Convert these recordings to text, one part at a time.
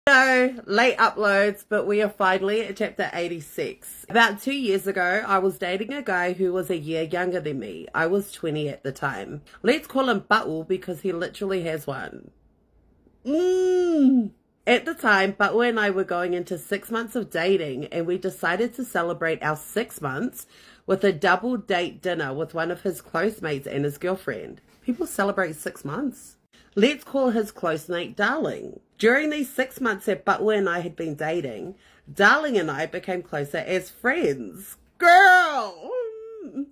No, late uploads, but we are finally at chapter 86. About 2 years ago, I was dating a guy who was a year younger than me. I was 20 at the time. Let's call him Buttle because he literally has one. At the time, Buttle and I were going into 6 months of dating, and we decided to celebrate our 6 months with a double date dinner with one of his close mates and his girlfriend. People celebrate 6 months. Let's call his close mate Darling. During these 6 months that Buttle and I had been dating, Darling and I became closer as friends. Girl!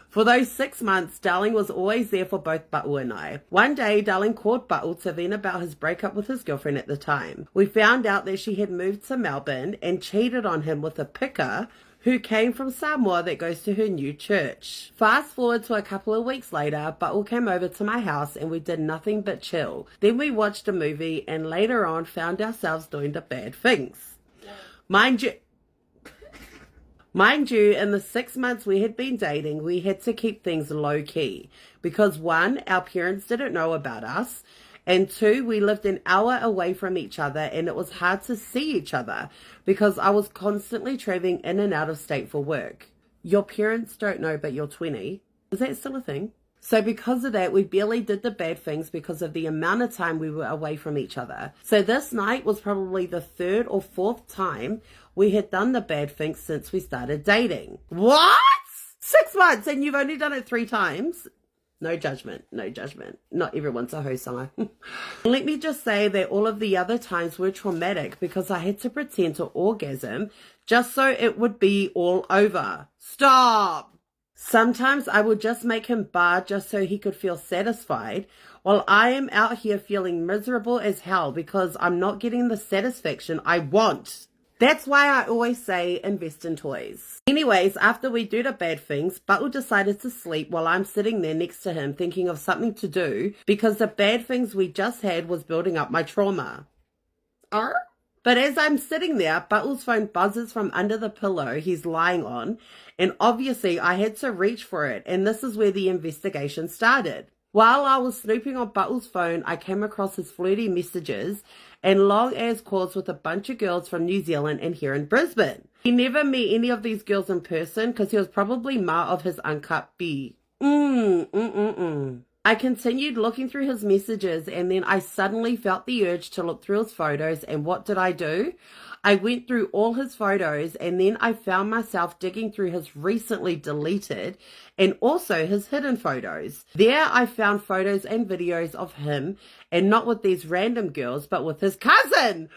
For those 6 months, Darling was always there for both Buttle and I. One day, Darling called Buttle to vent about his breakup with his girlfriend at the time. We found out that she had moved to Melbourne and cheated on him with a picker who came from Samoa that goes to her new church. Fast forward to a couple of weeks later, Buttle came over to my house and we did nothing but chill. Then we watched a movie and later on found ourselves doing the bad things. Mind you, in the 6 months we had been dating, we had to keep things low key because 1, our parents didn't know about us, and 2, we lived an hour away from each other and it was hard to see each other because I was constantly traveling in and out of state for work. Your parents don't know, but you're 20. Is that still a thing? So because of that, we barely did the bad things because of the amount of time we were away from each other. So this night was probably the 3rd or 4th time we had done the bad things since we started dating. What? 6 months and you've only done it 3 times? No judgment, no judgment. Not everyone's a hosanna. Let me just say that all of the other times were traumatic because I had to pretend to orgasm just so it would be all over. Stop! Sometimes I would just make him bar just so he could feel satisfied, while I am out here feeling miserable as hell because I'm not getting the satisfaction I want. That's why I always say invest in toys. Anyways, after we do the bad things, Buttle decided to sleep while I'm sitting there next to him thinking of something to do because the bad things we just had was building up my trauma. But as I'm sitting there, Buttle's phone buzzes from under the pillow he's lying on, and obviously I had to reach for it, and this is where the investigation started. While I was snooping on Buttle's phone, I came across his flirty messages and long-ass calls with a bunch of girls from New Zealand and here in Brisbane. He never met any of these girls in person because he was probably ma of his uncut B. I continued looking through his messages and then I suddenly felt the urge to look through his photos, and what did I do? I went through all his photos and then I found myself digging through his recently deleted and also his hidden photos. There I found photos and videos of him, and not with these random girls but with his cousin.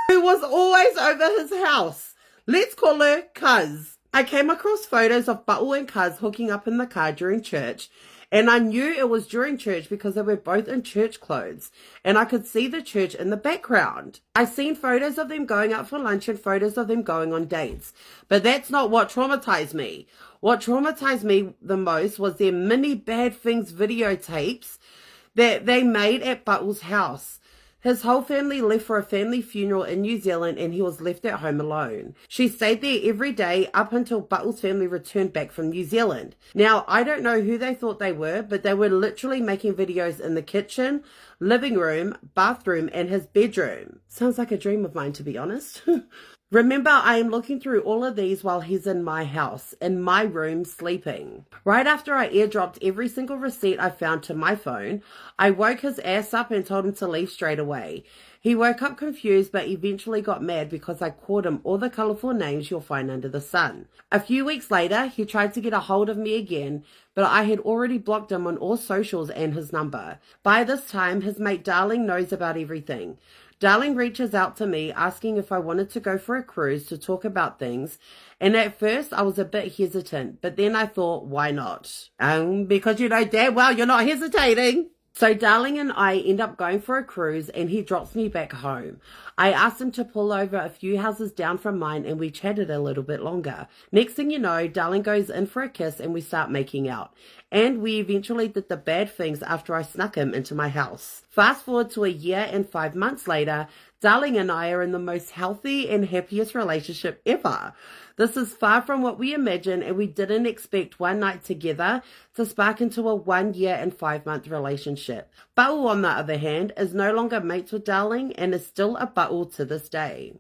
Who was always over his house. Let's call her Cuz. I came across photos of Buttle and Cuz hooking up in the car during church, and I knew it was during church because they were both in church clothes, and I could see the church in the background. I seen photos of them going out for lunch and photos of them going on dates, but that's not what traumatized me. What traumatized me the most was their mini bad things videotapes that they made at Buttle's house. His whole family left for a family funeral in New Zealand and he was left at home alone. She stayed there every day up until Buttle's family returned back from New Zealand. Now, I don't know who they thought they were, but they were literally making videos in the kitchen, living room, bathroom, and his bedroom. Sounds like a dream of mine, to be honest. Remember, I am looking through all of these while he's in my house, in my room, sleeping. Right after I airdropped every single receipt I found to my phone, I woke his ass up and told him to leave straight away. He woke up confused but eventually got mad because I called him all the colourful names you'll find under the sun. A few weeks later, he tried to get a hold of me again, but I had already blocked him on all socials and his number. By this time, his mate Darling knows about everything. Darling reaches out to me asking if I wanted to go for a cruise to talk about things, and at first I was a bit hesitant, but then I thought, why not? Because you know damn well you're not hesitating. So Darling and I end up going for a cruise and he drops me back home. I asked him to pull over a few houses down from mine and we chatted a little bit longer. Next thing you know, Darling goes in for a kiss and we start making out. And we eventually did the bad things after I snuck him into my house. Fast forward to a year and 5 months later, Darling and I are in the most healthy and happiest relationship ever. This is far from what we imagined, and we didn't expect one night together to spark into a 1 year and 5 month relationship. Ba'u, on the other hand, is no longer mates with Darling and is still a ba'u to this day.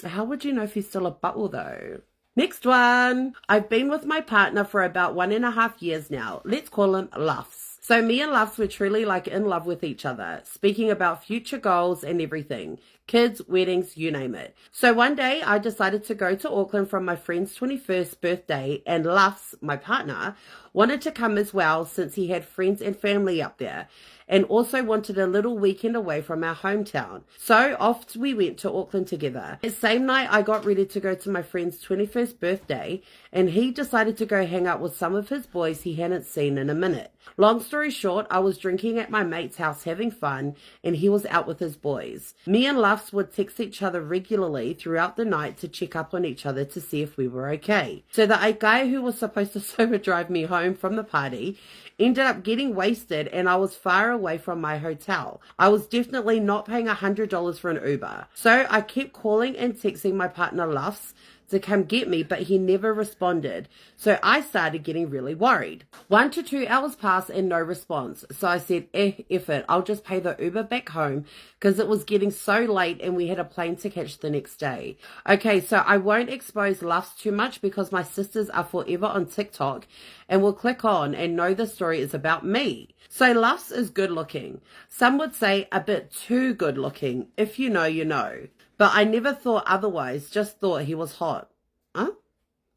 How would you know if he's still a ba'u though? Next one. I've been with my partner for about 1.5 years now. Let's call him Luffs. So me and Luffs were truly like in love with each other, speaking about future goals and everything. Kids, weddings, you name it. So one day I decided to go to Auckland for my friend's 21st birthday, and Luffs, my partner, wanted to come as well since he had friends and family up there, and also wanted a little weekend away from our hometown. So off we went to Auckland together. The same night I got ready to go to my friend's 21st birthday, and he decided to go hang out with some of his boys he hadn't seen in a minute. Long story short, I was drinking at my mate's house having fun, and he was out with his boys. Me and Luffs would text each other regularly throughout the night to check up on each other to see if we were okay. So the guy who was supposed to sober drive me home from the party ended up getting wasted, and I was far away from my hotel. I was definitely not paying $100 for an Uber. So I kept calling and texting my partner Luffs to come get me, but he never responded. So I started getting really worried. 1 to 2 hours passed and no response. So I said, F it, I'll just pay the Uber back home because it was getting so late and we had a plane to catch the next day. Okay, so I won't expose Luffs too much because my sisters are forever on TikTok and will click on and know the story is about me. So Luffs is good looking. Some would say a bit too good looking. If you know, you know. But I never thought otherwise, just thought he was hot. Huh?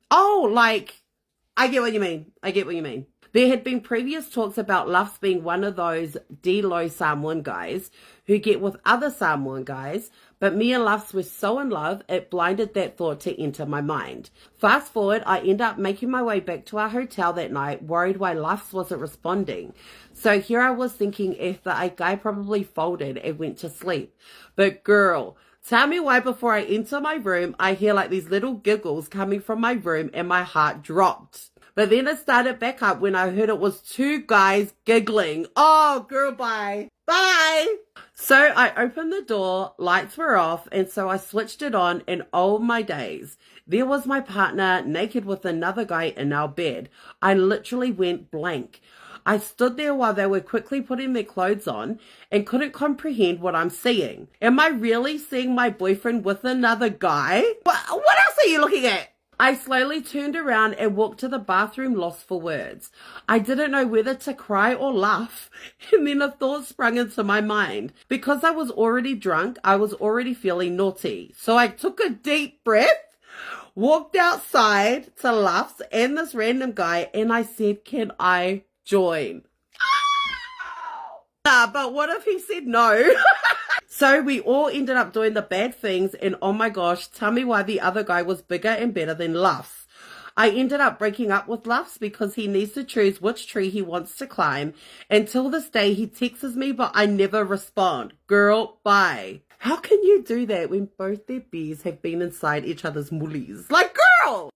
Oh, like, I get what you mean. There had been previous talks about Luffs being one of those D-Lo Samoan guys who get with other Samoan guys, but me and Luffs were so in love, it blinded that thought to enter my mind. Fast forward, I end up making my way back to our hotel that night, worried why Luffs wasn't responding. So here I was thinking if the guy probably folded and went to sleep. But girl, tell me why before I enter my room, I hear like these little giggles coming from my room and my heart dropped. But then it started back up when I heard it was 2 guys giggling. Oh, girl, bye. Bye. So I opened the door, lights were off, and so I switched it on, and oh my days. There was my partner naked with another guy in our bed. I literally went blank. I stood there while they were quickly putting their clothes on and couldn't comprehend what I'm seeing. Am I really seeing my boyfriend with another guy? What else are you looking at? I slowly turned around and walked to the bathroom lost for words. I didn't know whether to cry or laugh, and then a thought sprung into my mind. Because I was already drunk, I was already feeling naughty. So I took a deep breath, walked outside to Luffs and this random guy, and I said, can I join? But what if he said no? So we all ended up doing the bad things, and oh my gosh, tell me why the other guy was bigger and better than Luffs. I ended up breaking up with Luffs because he needs to choose which tree he wants to climb. Until this day, he texts me, but I never respond. Girl, bye. How can you do that when both their bees have been inside each other's mullies? Like, girl!